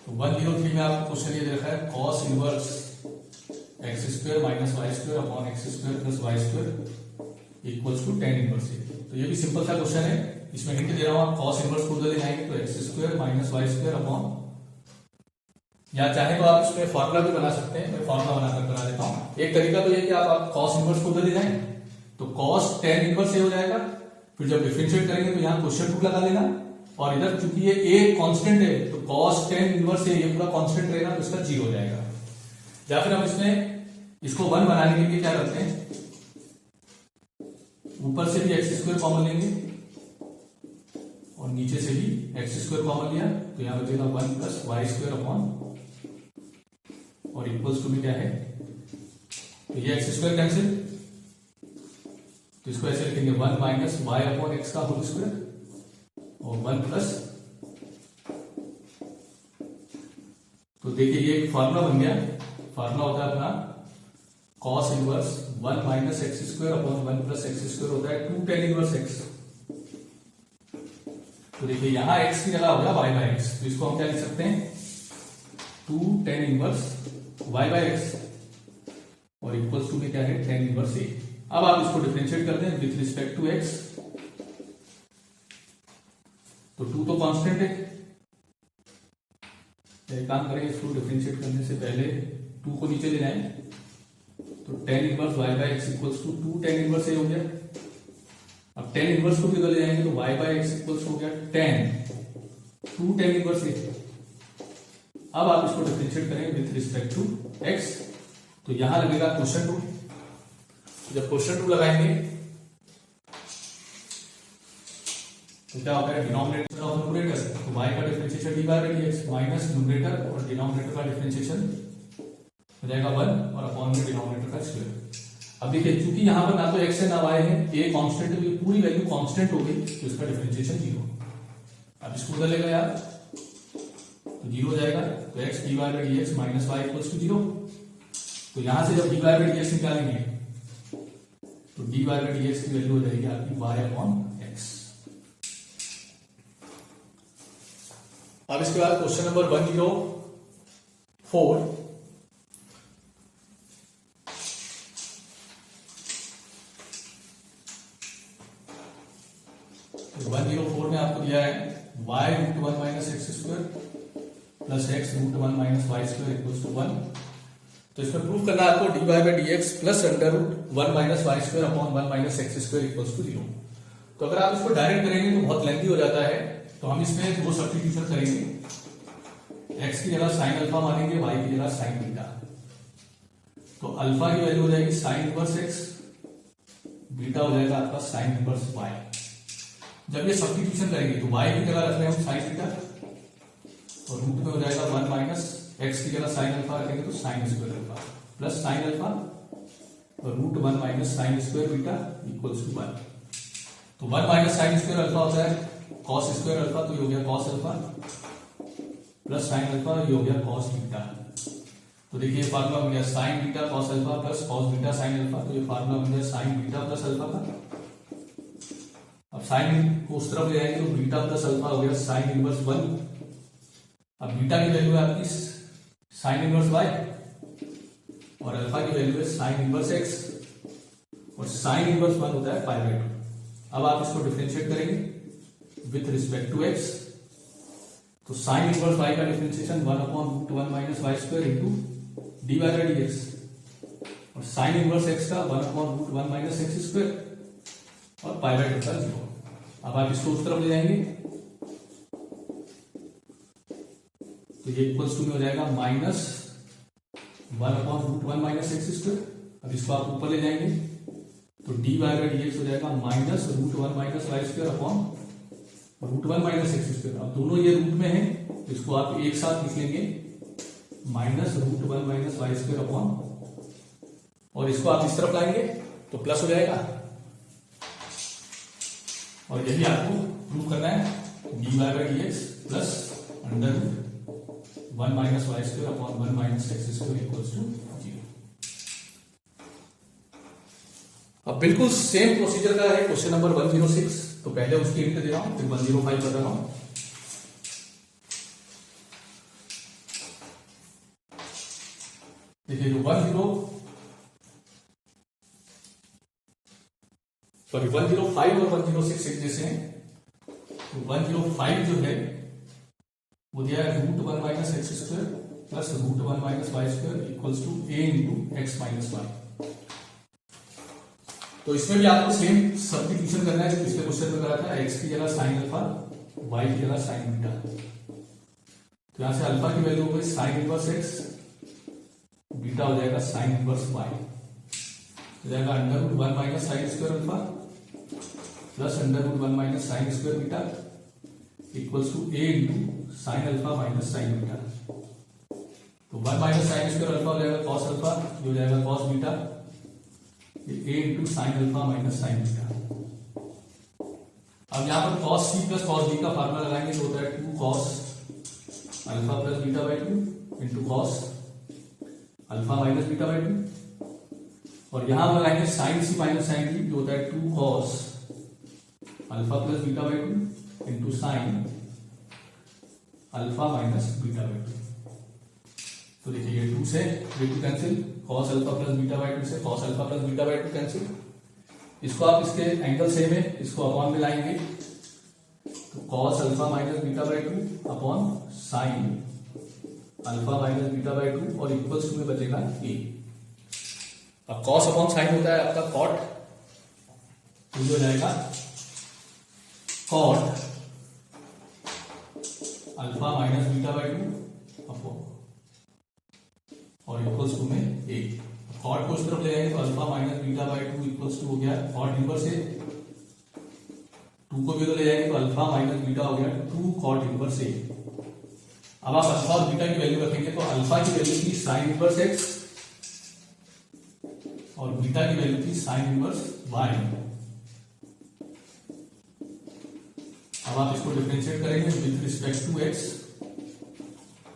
तो 103 में आपको क्वेश्चन ये देखा है cos inverse x square minus y square upon x square plus y square equals to tan inverse a. तो ये भी सिंपल सा क्वेश्चन है, इसमें हिंट दे रहा हूं, आप कॉस इनवर्स को उधर ले जाएंगे तो x square minus y square upon, या चाहे तो आप इसमें फॉर्मूला भी बना सकते हैं, मैं फॉर्मूला बनाकर बना देता हूं। एक तरीका तो ये कि आप कॉस इनवर्स को उधर ले जाएं तो कॉस टेन इनवर्स ए हो जाएगा, फिर जब डिफरेंशिएट करेंगे तो यहाँ क्वेश्चन रूट लगा लेना, और इधर चूंकि ये ए कांस्टेंट है तो कॉस टेन इनवर्स ए ये पूरा कांस्टेंट रहेगा, तो इसका 0 हो जाएगा। या फिर हम इसमें इसको 1 बनाने के लिए क्या करते हैं, ऊपर से भी एक्स स्क्वायर कॉमन लेंगे और नीचे से भी एक्स स्क्वायर कॉमन लिया, तो यहां बचेगा 1 प्लस वाई स्क्वायर अपॉन, और इक्वल्स टू भी क्या है, तो ये एक्स स्क्वायर कैंसिल, तो इसको ऐसे लिखेंगे 1 माइनस वाई अपॉन एक्स का होल स्क्वायर और 1 प्लस, तो देखिए ये एक फार्मूला बन गया। फार्मूला होता है अपना cos inverse 1 minus x square upon 1 plus x square होता है 2 टेन इनवर्स एक्स। तो देखिए यहां एक्स की जगह होगा वाई बाई एक्स, तो इसको हम क्या लिख सकते हैं 2 tan inverse y by x, और इक्वल्स टू में क्या है 10 इनवर्स ए। अब आप इसको डिफरेंशिएट करते हैं विथ रिस्पेक्ट टू एक्स, तो 2 तो कांस्टेंट है, एक काम करें इसको डिफरेंशिएट करने से पहले 2 को नीचे ले जाएं, तो 10 inverse y by x equals to 2 10 inverse a हो गया। अब 10 इनवर्स को भी ले जाएंगे तो वाई बाई एक्स इक्वल्स हो गया 2 10 इनवर्स ए। अब आप इसको डिफरेंशिएट करें विथ रिस्पेक्ट टू एक्स, तो यहां लगेगा क्वेश्चन रूट, जब क्वेश्चन रूट लगाएंगे तो क्या होता है डिनोमिनेटर ऑफ न्यूमरेटर, तो y का differentiation D by dx minus numerator और डिनोमिनेटर का डिफरेंशिएशन हो जाएगा 1 और अपॉन में डिनोमिनेटर का स्क्वायर। अब देखिए चूंकि यहां पर ना तो x है ना y है, a कांस्टेंट है, तो पूरी वैल्यू कांस्टेंट हो गई, तो इसका डिफरेंशिएशन 0। अब इसको उधर ले गए आप तो 0 हो जाएगा, तो x dy by dx minus y equals to 0। तो यहां से जब dy बाई dx निकालेंगे तो dy बाई dx की वैल्यू हो जाएगी आपकी y अपॉन x। अब इसके बाद क्वेश्चन नंबर 104, तो 104 में आपको दिया है y√1 minus x square plus x√1 minus y square equals to 1। तो इसमें प्रूव करना है आपको dy by dx plus √1 minus y square upon 1 minus x square equals to 0। तो अगर आप इसको डायरेक्ट करेंगे तो बहुत लेंथी हो जाता है, तो हम इसमें 2 सब्स्टिट्यूशन करेंगे, x की जगह साइन अल्फा मानेंगे, y की जगह साइन बीटा। तो अल्फा की वैल्यू हो जाएगी साइन इनवर्स x, बीटा हो जाएगा आपका साइन इनवर्स y। जब ये सब्स्टिट्यूशन करेंगे तो y की जगह रख रहे हैं हम साइन बीटा, और रूट में हो जाएगा 1 माइनस x की जगह साइन अल्फा रखेंगे तो sine square alpha plus sine alpha और √1 minus sine square beta equals to 1। तो 1 माइनस साइन स्क्वायर अल्फा होता है कॉस स्क्वायर अल्फा, तो ये हो गया cos alpha plus sine alpha, ये हो गया कॉस बीटा। तो देखिए फार्मूला बन गया sign beta cos alpha plus cos beta sine alpha, तो ये फार्मूला बन गया साइन बीटा प्लस अल्फा का। अब साइन को उस तरफ ले जाएंगे तो बीटा प्लस अल्फा हो गया साइन इनवर्स 1। अब बीटा की वैल्यू है आपकी साइन इनवर्स y और अल्फा की वैल्यू है साइन इनवर्स x, और साइन इनवर्स 1 होता है पाई बाई 2। अब आप इसको डिफरेंशिएट करेंगे विथ रिस्पेक्ट टू एक्स, तो साइन इनवर्स वाई का differentiation 1/√1 minus y square into d y by d x, और साइन इनवर्स एक्स का 1/√1 माइनस एक्स स्क्वायर और पाई बाई 2 का 0। अब आप इसको उस तरफ ले जाएंगे तो ये इक्वल्स टू में हो जाएगा माइनस 1/√1 माइनस एक्स स्क्वायर। अब इसको आप ऊपर ले जाएंगे तो d y by d x हो जाएगा minus √1 minus y square upon √1 minus x square. अब दोनों ये रूट में है तो इसको आप एक साथ लिख लेंगे minus √1 minus y square upon, और इसको आप इस तरफ लाएंगे तो प्लस हो जाएगा, और यही आपको प्रूव करना है d y by d x plus √1 minus y square upon 1 minus x square equals to 0। अब बिल्कुल सेम प्रोसीजर का है क्वेश्चन नंबर 106, तो पहले उसकी हिंट दे रहा हूं फिर 105 बता रहा हूं। देखिए जो 105 और 106 एक जैसे हैं, तो 105 जो है वो दिया है √1 minus x square plus √1 minus y square equals to a into x minus y. तो इसमें भी आपको सेम सब्स्टिट्यूशन करना है जो पिछले क्वेश्चन में करा था, एक्स की जगह साइन अल्फा, वाई की जगह साइन बीटा। तो यहां से अल्फा की वैल्यू हो गई साइन इनवर्स एक्स, बीटा हो जाएगा साइन इनवर्स वाई, हो जाएगा √1 minus sine square alpha plus √1 minus sine square beta equals to a into sine alpha minus sine beta. तो 1 माइनस साइन स्क्वायर अल्फा हो जाएगा कॉस अल्फा, जो हो जाएगा cos beta, a into sine alpha minus sine beta. अब यहां पर cos C plus cos B का फार्मूला लगाएंगे तो होता है 2 cos alpha plus beta by 2 into cos alpha minus beta by 2, और यहां पर लगाएंगे sine C minus sine B, जो होता है 2 cos alpha plus beta by 2 into sine alpha minus beta by 2। तो देखिए ये 2 से ये 2 cancel, cos alpha plus beta by 2 से cos alpha plus beta by 2 cancel. इसको आप इसके एंगल सेम है, इसको अपॉन में लाएंगे तो cos alpha minus beta by 2 upon sine alpha minus beta by 2 और इक्वल्स टू में बचेगा a। अब कॉस अपॉन साइन होता है आपका कॉट, तो हो जाएगा cot alpha minus beta by 2 upon और इक्वल्स टू में a। कॉट को इस तरफ ले जाएंगे तो alpha minus beta by 2 equals to हो गया कॉट इनवर्स a, 2 को भी तो ले जाएंगे तो अल्फा माइनस बीटा हो गया 2 कॉट इनवर्स a। अब आप अल्फा और बीटा की वैल्यू रखेंगे तो अल्फा की वैल्यू थी साइन इनवर्स एक्स और बीटा की वैल्यू थी साइन इनवर्स वाई। अब आप इसको डिफरेंशिएट करेंगे विद रिस्पेक्ट टू एक्स,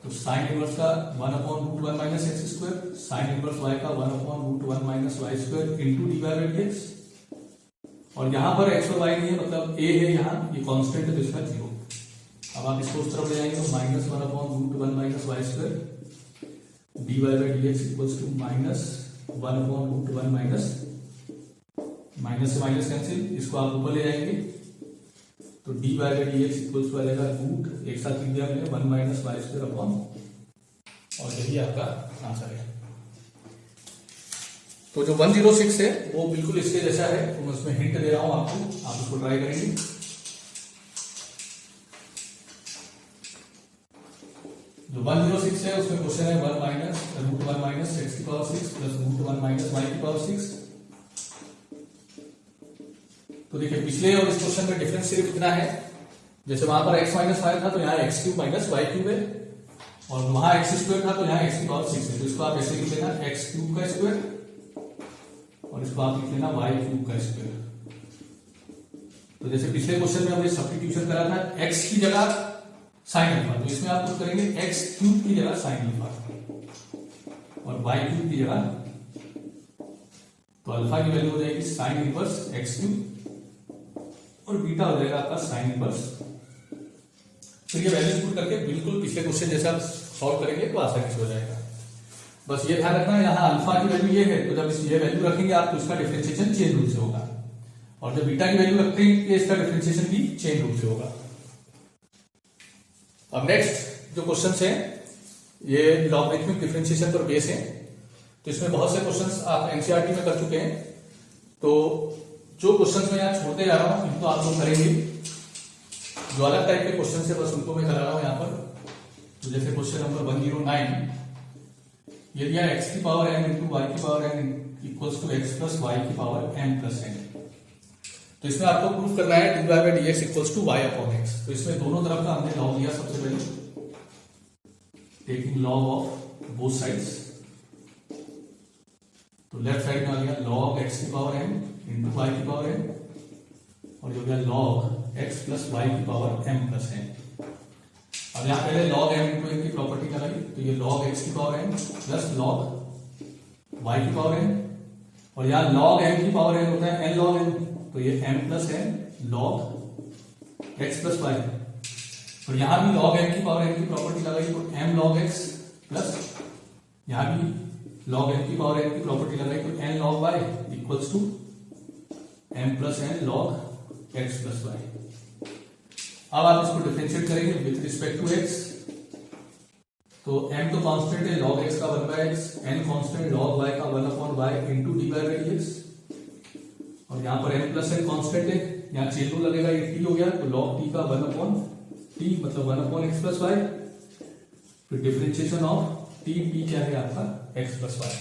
तो साइन इनवर्स का 1/√1 minus x square, sine inverse y का 1/√1 minus y square into d y by d x, और यहां पर एक्स और वाई नहीं है मतलब a है, यहाँ ये कांस्टेंट है तो इसका 0। अब आप इसको उस तरफ ले जाएंगे तो minus 1/√1 minus y square d y by d x equals to minus 1/√1 minus minus से माइनस कैंसिल, इसको आप ऊपर ले जाएंगे तो d y by d x equals to आ जाएगा रूट, एक साथ लिख दिया मैंने 1 माइनस वाई स्क्वायर अपॉन, और यही आपका आंसर है। तो जो 106 है वो बिल्कुल इसके जैसा है, तो मैं उसमें हिंट दे रहा हूं आपको, आप उसको ट्राई करेंगे। जो 106 है उसमें क्वेश्चन है 1 माइनस एक्स की पावर 6 प्लस √1 माइनस वाई की पावर 6। तो देखिए पिछले और इस क्वेश्चन में डिफरेंस सिर्फ इतना है, जैसे वहां पर x माइनस वाई था तो यहाँ x cube minus y cube है, और वहां x स्क्वायर था तो यहाँ x की पावर 6 है, तो इसको आप ऐसे लिख लेना x क्यूब का स्क्वायर और इसको आप लिख लेना y क्यूब का स्क्वायर। तो जैसे पिछले क्वेश्चन में हमने सब्स्टिट्यूशन करा था x की जगह साइन अल्फा, तो इसमें आप कुछ करेंगे x क्यूब की जगह साइन अल्फा और y क्यूब की जगह, तो अल्फा की वैल्यू हो जाएगी साइन इनवर्स x क्यूब और बीटा हो जाएगा आपका साइन इनवर्स। फिर ये वैल्यूज पुट करके बिल्कुल पिछले क्वेश्चन जैसा सॉल्व करेंगे तो आसानी से हो जाएगा। बस ये ध्यान रखना है यहाँ अल्फा की वैल्यू ये है, तो जब इस ये वैल्यू रखेंगे आप तो इसका डिफरेंशिएशन चेन रूल से होगा, और जब बीटा की वैल्यू रखेंगे इसका डिफरेंशिएशन भी चेन रूल से होगा। अब नेक्स्ट जो क्वेश्चंस हैं ये लॉगरिथमिक डिफरेंशिएशन पर बेस है। तो इसमें बहुत से क्वेश्चंस आप एनसीईआरटी में कर चुके हैं, तो जो क्वेश्चंस मैं यहाँ छोड़ते जा रहा हूं इनको आप लोग करेंगे। जो अलग टाइप के क्वेश्चन है बस उनको मैं करा रहा हूं यहाँ पर। तो जैसे क्वेश्चन नंबर 109, यदि x की पावर m इंटू वाई की power n equals to x plus y की पावर m प्लस n, तो इसमें आपको प्रूफ करना है dy by dx equals to y upon x. तो इसमें दोनों तरफ का हमने लॉग लिया सबसे पहले, taking log of both sides. तो लेफ्ट साइड में आ गया लॉग x की पावर m इंटू वाई की पावर n, और जो गया लॉग x प्लस वाई की पावर m प्लस n। अब यहाँ पहले लॉग m इंटू n की प्रॉपर्टी लगाई, तो ये लॉग x की power n plus log y की पावर n, और यहाँ लॉग m की पावर n होता है n लॉग n, तो ये m plus n log x plus y. और यहां भी लॉग m की पावर n की प्रॉपर्टी लगाई, तो m लॉग x प्लस यहां भी लॉग m की पावर n की प्रॉपर्टी लगाई, तो n log y equals to m plus n log x plus y। अब आप इसको डिफरेंशिएट करेंगे विथ रिस्पेक्ट टू x। तो m तो कांस्टेंट है log x का 1/x, n constant log y का 1/y into dy by dx, और यहाँ पर m प्लस n कांस्टेंट है, यहाँ चेन रूल लगेगा, ये t हो गया, तो log t का 1/t मतलब 1/x प्लस y। फिर डिफरेंशिएशन ऑफ t क्या है आपका x प्लस y।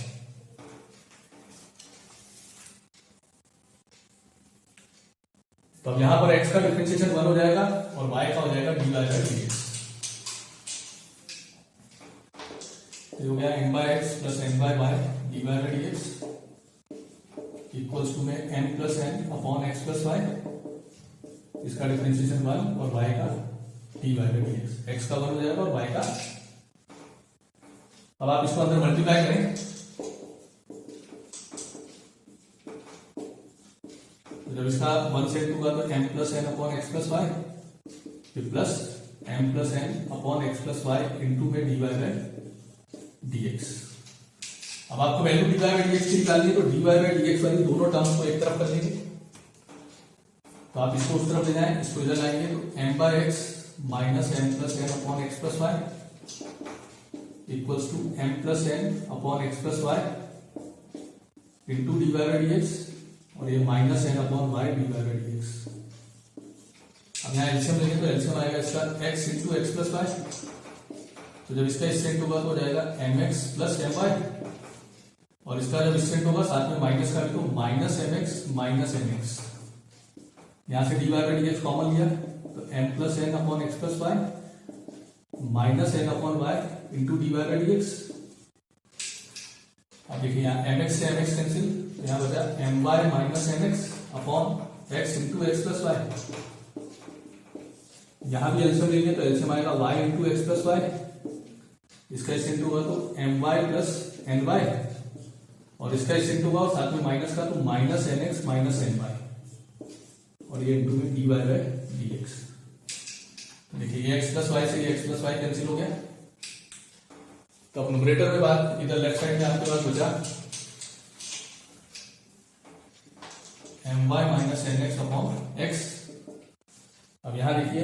तो अब यहाँ पर x का डिफरेंशिएशन 1 हो जाएगा और y का हो जाएगा dy बाई dx। हो गया n by x plus n by y d by by dx equals to में m plus n upon x plus y, इसका डिफरेंशिएशन 1 और y का d by by dx। x का 1 हो जाएगा और y का, अब आप इसको अंदर मल्टीप्लाई करें, तो जब इसका 1 से 2 का तो m plus n upon x plus y, फिर plus m plus n upon x plus y into में डी बाई बाई dx। अब आपको वैल्यू dy बाई dx की निकालनी है, तो dy बाई dx वाली दोनों टर्म्स को एक तरफ कर लेंगे। तो आप इसको उस तरफ ले जाएं, इसको इधर लाएंगे, तो m by x minus m plus n upon x plus y equals to m plus n upon x plus y into dy by dx, और ये minus n upon y dy by dx। अब यहाँ LCM लेंगे, तो LCM आएगा इसका x into x plus y, तो जब इसका स्टेंट होगा तो हो जाएगा mx प्लस my, और इसका जब स्टेंट होगा साथ में माइनस का भी, तो माइनस mx माइनस mx। यहां से dy बाई dx कॉमन लिया, तो m plus n upon x plus y minus n upon y into dy by dx। अब देखिए यहाँ mx से mx कैंसिल, तो यहाँ बचा my minus mx upon x into x plus y. यहां भी एलसीएम लेंगे, तो एलसीएम आएगा y into x plus y, इसका स्टेंट होगा तो my प्लस ny, और इसका स्टेंट होगा और साथ में माइनस का, तो माइनस nx माइनस ny, और ये इंटू में dy बाई dx। देखिए ये x प्लस वाई से ये x प्लस वाई कैंसिल हो गया, तो अब न्यूमरेटर में बात, इधर लेफ्ट साइड में आपके पास बचा my minus nx upon x। अब यहां देखिए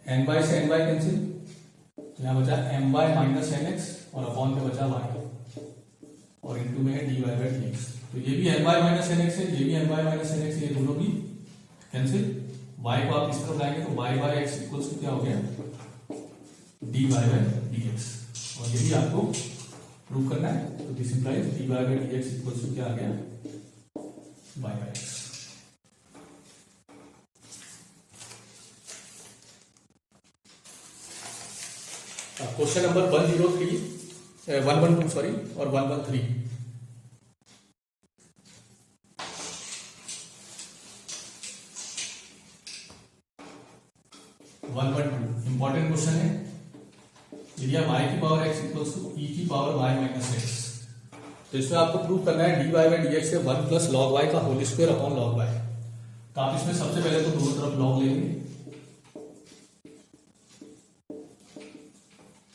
ny से ny कैंसिल, तो यहां बचा my माइनस nx और अपॉन में बचा y, और इंटू में है dy बाई dx। तो ये भी my माइनस nx है, ये भी my माइनस nx, ये दोनों भी कैंसिल। y को आप इस तरफ लाएंगे, तो y by x equals to क्या हो गया dy बाई dx, और ये भी आपको प्रूव करना है। तो this implies dy by dx equals to क्या आ गया y by x. Question number 112 sorry और 113, इंपॉर्टेंट क्वेश्चन है। यदि y की power x equals to e की पावर y माइनस एक्स, तो इसमें आपको प्रूव करना है dy बाई dx से 1 प्लस लॉग y का whole square upon log y। तो आप इसमें सबसे पहले तो दोनों तरफ लॉग लेंगे,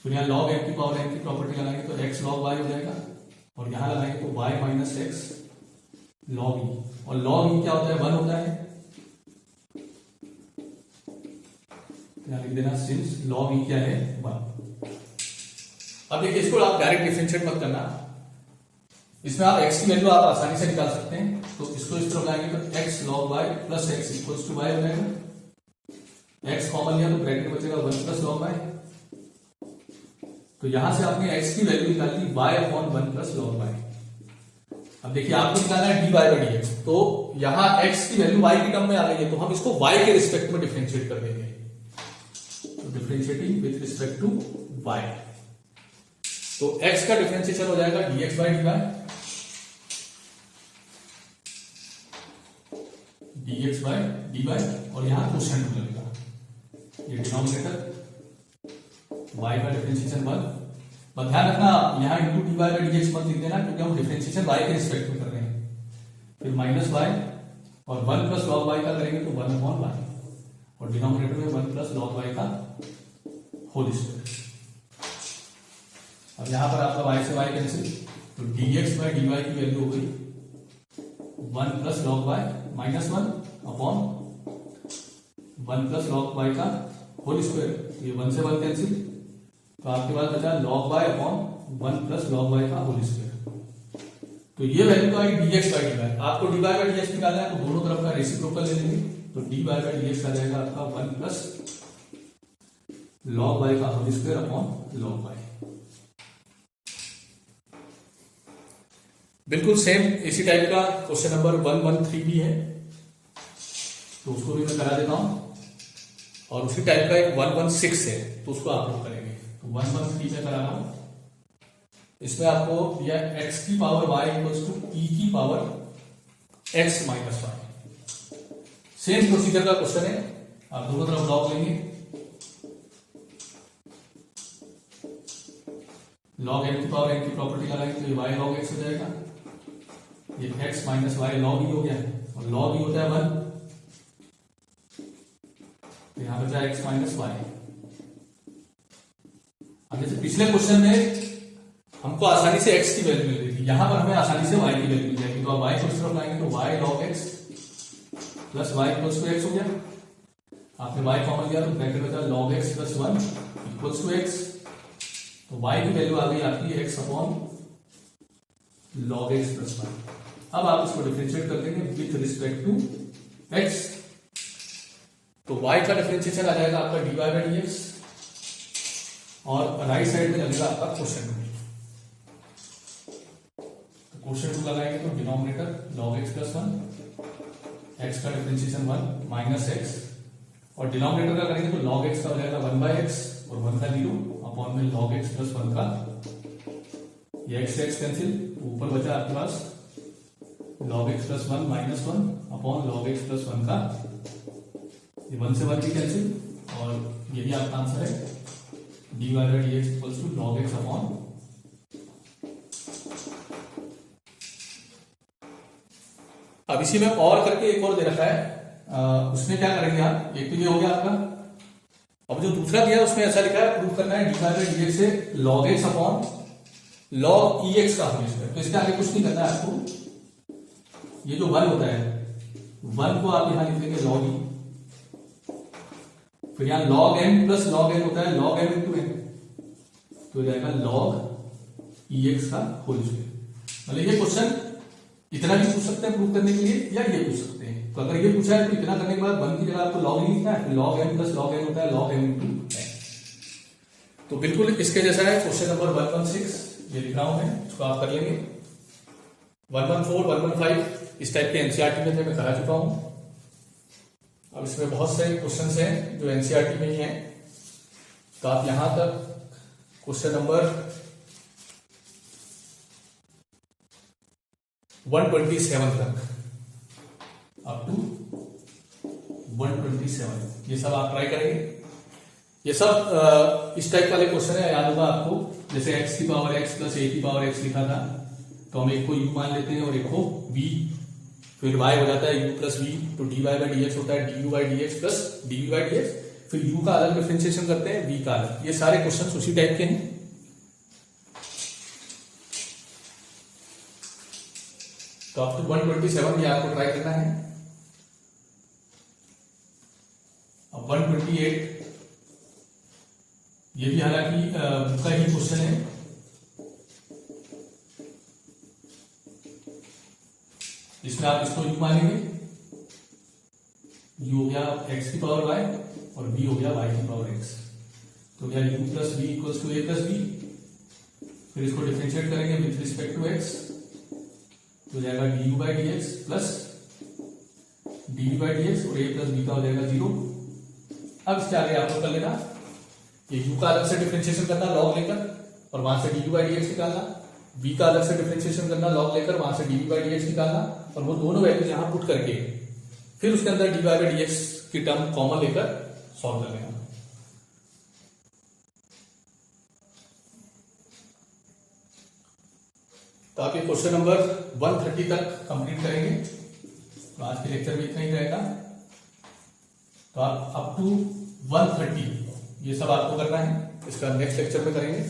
फिर यहाँ log m की पावर n की प्रॉपर्टी लगाएंगे, तो x log y हो जाएगा, और यहां लगाएंगे तो y minus x log e, और log e क्या होता है 1 होता है, यहाँ लिख देना सिंस log e क्या है 1। अब देखिए इसको आप डायरेक्ट डिफरेंशिएट मत करना, इसमें आप x की वैल्यू आप आसानी से निकाल सकते हैं। तो इसको इस तरह लाएंगे तो x log y plus x equals to y हो जाएगा। x कॉमन लिया तो ब्रैकेट में बचेगा 1 प्लस log y। तो यहां से आपने x की वैल्यू निकाल दी y upon 1 plus log y। अब देखिए आपको निकालना है dy बाई dx, तो यहां x की वैल्यू y की टर्म में आ गई है तो हम इसको y के रिस्पेक्ट में डिफरेंशिएट कर देंगे। तो differentiating with respect to y, तो x का डिफरेंशिएशन हो जाएगा dx by dx by dy और यहां क्वोशिएंट लगेगा, ये डिनोमिनेटर y का डिफरेंशिएशन 1। पर ध्यान रखना यहां इंटू dy बाई dx मत लिख देना क्योंकि हम डिफरेंशिएशन y के रिस्पेक्ट में कर रहे हैं। फिर माइनस y और 1 प्लस log y का करेंगे तो 1 अपॉन y और डिनोमिनेटर में 1 प्लस log y का होल स्क्वायर। अब यहां पर आपका y से y कैंसिल, तो dx बाई dy की वैल्यू हो गई 1 plus log y minus 1 upon 1 plus log y का होल स्क्वायर। ये 1 से 1 कैंसिल, तो आपके पास बचा log y upon 1 plus log y का होल स्क्वायर। तो ये value I dx by dy। आपको dy बाई dx निकालना है तो दोनों तरफ का रेसिप्रोकल ले लेंगे, तो dy बाई dx आ जाएगा आपका 1 प्लस log y का whole square upon log y। बिल्कुल सेम इसी टाइप का क्वेश्चन नंबर 113 भी है, तो उसको भी मैं करा देता हूं। और उसी टाइप का एक 116 है तो उसको आप लोग करेंगे। तो 113 में करा रहा हूं, इसमें आपको यह x की power y equals to e की power x minus y। Same procedure का क्वेश्चन है, आप दोनों तरफ लॉग लेंगे, लॉग n की पावर n की प्रॉपर्टी लगाएंगे तो ये y log x हो जाएगा। ये x minus y log e हो गया और log e होता है 1, तो यहां बचा x माइनस y। अब जैसे पिछले क्वेश्चन में हमको आसानी से x की वैल्यू मिल रही थी, यहां पर हमें आसानी से y की वैल्यू मिल जाएगी। तो अब y को इस तरफ लाएंगे तो y log x plus y equals to x हो गया। आपने y कॉमन लिया तो ब्रैकेट बचा log x plus 1 equals to x। तो y की वैल्यू आ गई आपकी x upon log x plus 1। अब आप इसको डिफरेंशिएट कर देंगे विथ रिस्पेक्ट टू x, तो y का डिफरेंशिएशन आ जाएगा आपका dy बाई dx और राइट साइड में लगेगा आपका क्वोशिएंट। तो क्वोशिएंट लगाएंगे तो denominator log x plus 1, x का डिफरेंशिएशन 1 माइनस x और डिनोमिनेटर का करेंगे तो log x का हो जाएगा 1 बाई x और 1 का 0 अपॉन में log x प्लस 1 का ये x से x कैंसिल, ऊपर बचा आपके पास log x plus 1 minus 1 upon log x plus 1 का ये 1 से 1 की कैंसिल और यही आपका आंसर है dy by dx equals to log x upon. अब इसी में और करके एक और दे रखा है, उसमें क्या करेंगे आप, एक तो ये हो गया आपका। अब जो दूसरा दिया है उसमें ऐसा लिखा है प्रूव करना है dy बाई dx से log x upon log ex का होल स्क्वायर। तो इसके आगे कुछ नहीं करना है आपको, ये जो 1 होता है 1 को आप यहां लिख देंगे log e, फिर यहां log m plus log n होता है log m इंटू n, तो जाएगा log ex का होल स्क्वायर। मतलब ये क्वेश्चन इतना भी पूछ सकते हैं प्रूव करने के लिए या ये पूछ सकते हैं। तो अगर ये पूछा है तो इतना करने के बाद 1 की जगह आपको log e लिखना है, log m plus log n होता है log m इंटू n। तो बिल्कुल इसके जैसा है क्वेश्चन नंबर 116, ये लिख रहा हूं मैं, इसको आप कर लेंगे। 114 115 इस टाइप के एनसीईआरटी में मैं करा चुका हूं। अब इसमें बहुत सारे क्वेश्चंस हैं जो एनसीईआरटी में ही हैं, तो आप यहां तक क्वेश्चन नंबर 127 तक अप टू 127 ये सब आप ट्राई करेंगे। ये सब इस टाइप वाले क्वेश्चन है, याद होगा आपको, जैसे x की पावर x प्लस a की पावर x लिखा था, तो हम एक को u मान लेते हैं और एक को v, फिर y हो जाता है u प्लस v, तो dy बाई dx होता है du by dx plus dv by dx, फिर u का अलग डिफरेंशिएशन करते हैं v का अलग। ये सारे क्वेश्चन उसी टाइप के हैं। तो अप टू 127 ये आपको ट्राई करना है। अब 128 ये भी हालांकि बुक का ही क्वेश्चन है। इसमें आप इसको यू मानेंगे, यू हो गया एक्स की पावर वाई और बी हो गया वाई की पावर एक्स। तो क्या u plus B equals to A plus B. फिर इसको डिफरेंशिएट करेंगे विथ रिस्पेक्ट टू एक्स, तो जाएगा d u by d x plus d B by d x और ए प्लस बी का हो जाएगा 0। अब इसके आगे आपको कर लेना, ये u का अलग से डिफरेंशिएशन करना लॉग लेकर और वहां से D u by d x निकालना, b का अलग से डिफरेंशिएशन करना लॉग लेकर वहां से d B by d x निकालना, और वो दोनों वैल्यूज यहां पुट करके फिर उसके अंदर डी बाई डी एक्स की टर्म कॉमन लेकर सॉल्व कर लेना। तो आप ये क्वेश्चन नंबर 130 तक कंप्लीट करेंगे। तो आज के लेक्चर में इतना ही रहेगा। तो आप अप टू 130 ये सब आपको करना है, इसका नेक्स्ट लेक्चर में करेंगे।